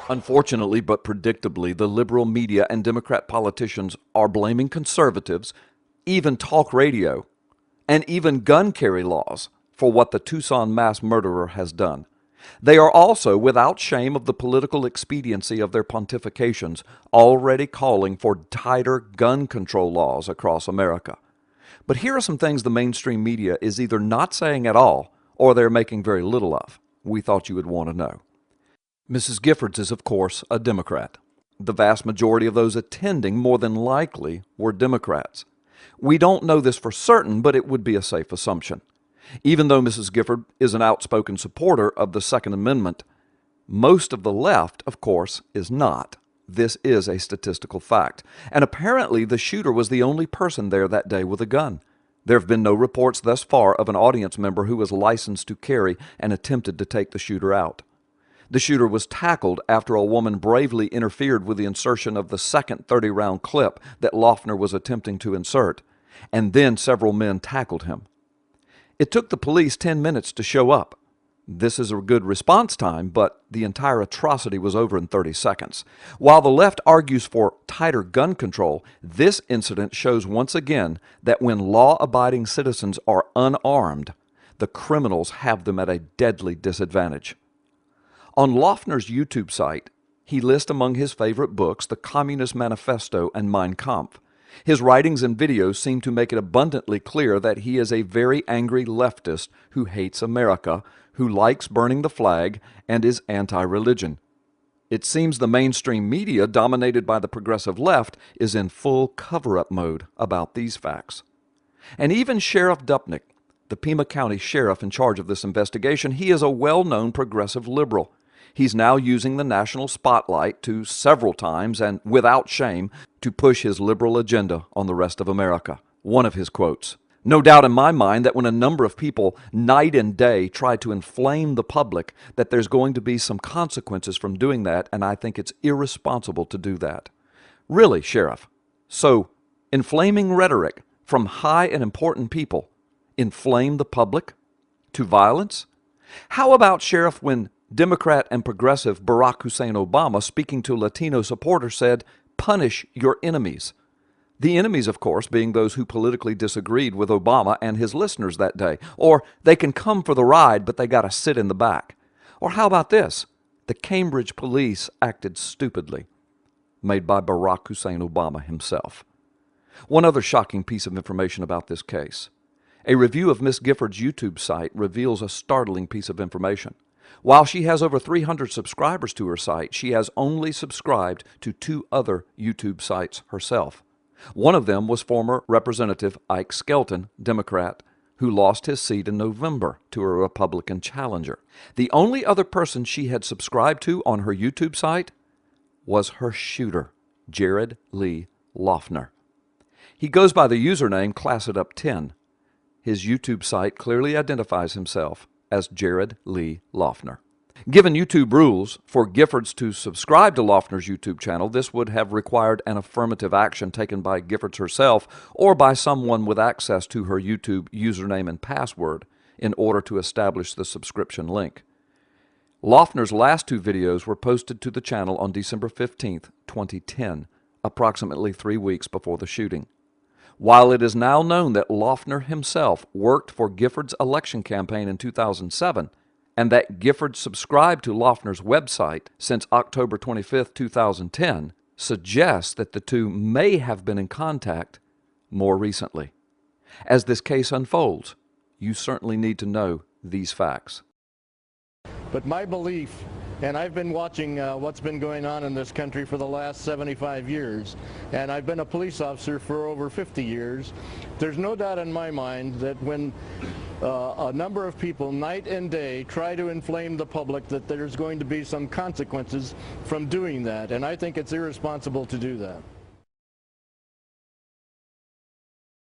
Unfortunately, but predictably, the liberal media and Democrat politicians are blaming conservatives, even talk radio, and even gun carry laws for what the Tucson mass murderer has done. They are also, without shame of the political expediency of their pontifications, already calling for tighter gun control laws across America. But here are some things the mainstream media is either not saying at all or they're making very little of. We thought you would want to know. Mrs. Giffords is, of course, a Democrat. The vast majority of those attending more than likely were Democrats. We don't know this for certain, but it would be a safe assumption. Even though Mrs. Gifford is an outspoken supporter of the Second Amendment, most of the left, of course, is not. This is a statistical fact. And apparently the shooter was the only person there that day with a gun. There have been no reports thus far of an audience member who was licensed to carry and attempted to take the shooter out. The shooter was tackled after a woman bravely interfered with the insertion of the second 30-round clip that Laughner was attempting to insert, and then several men tackled him. It took the police 10 minutes to show up. This is a good response time, but the entire atrocity was over in 30 seconds. While the left argues for tighter gun control, this incident shows once again that when law-abiding citizens are unarmed, the criminals have them at a deadly disadvantage. On Laughner's YouTube site, he lists among his favorite books the Communist Manifesto and Mein Kampf. His writings and videos seem to make it abundantly clear that he is a very angry leftist who hates America, who likes burning the flag, and is anti-religion. It seems the mainstream media, dominated by the progressive left, is in full cover-up mode about these facts. And even Sheriff Dupnick, the Pima County sheriff in charge of this investigation, he is a well-known progressive liberal. He's now using the national spotlight to several times and without shame to push his liberal agenda on the rest of America. One of his quotes, "No doubt in my mind that when a number of people night and day try to inflame the public, that there's going to be some consequences from doing that, and I think it's irresponsible to do that." Really, Sheriff? So, inflaming rhetoric from high and important people inflame the public to violence? How about, Sheriff, when Democrat and progressive Barack Hussein Obama, speaking to Latino supporters, said, "Punish your enemies"? The enemies, of course, being those who politically disagreed with Obama and his listeners that day. Or they can come for the ride, but they got to sit in the back. Or how about this? The Cambridge police acted stupidly. Made by Barack Hussein Obama himself. One other shocking piece of information about this case. A review of Miss Gifford's YouTube site reveals a startling piece of information. While she has over 300 subscribers to her site, she has only subscribed to 2 other YouTube sites herself. One of them was former Representative Ike Skelton, Democrat, who lost his seat in November to a Republican challenger. The only other person she had subscribed to on her YouTube site was her shooter, Jared Lee Laughner. He goes by the username ClassItUp10. His YouTube site clearly identifies himself as Jared Lee Laughner. Given YouTube rules for Giffords to subscribe to Laughner's YouTube channel, this would have required an affirmative action taken by Giffords herself or by someone with access to her YouTube username and password in order to establish the subscription link. Laughner's last 2 videos were posted to the channel on December 15, 2010, approximately 3 weeks before the shooting. While it is now known that Laughner himself worked for Giffords' election campaign in 2007, and that Giffords subscribed to Laughner's website since October 25, 2010, suggests that the two may have been in contact more recently. As this case unfolds, you certainly need to know these facts. But my belief, and I've been watching what's been going on in this country for the last 75 years, and I've been a police officer for over 50 years, there's no doubt in my mind that when a number of people night and day try to inflame the public, that there's going to be some consequences from doing that, and I think it's irresponsible to do that.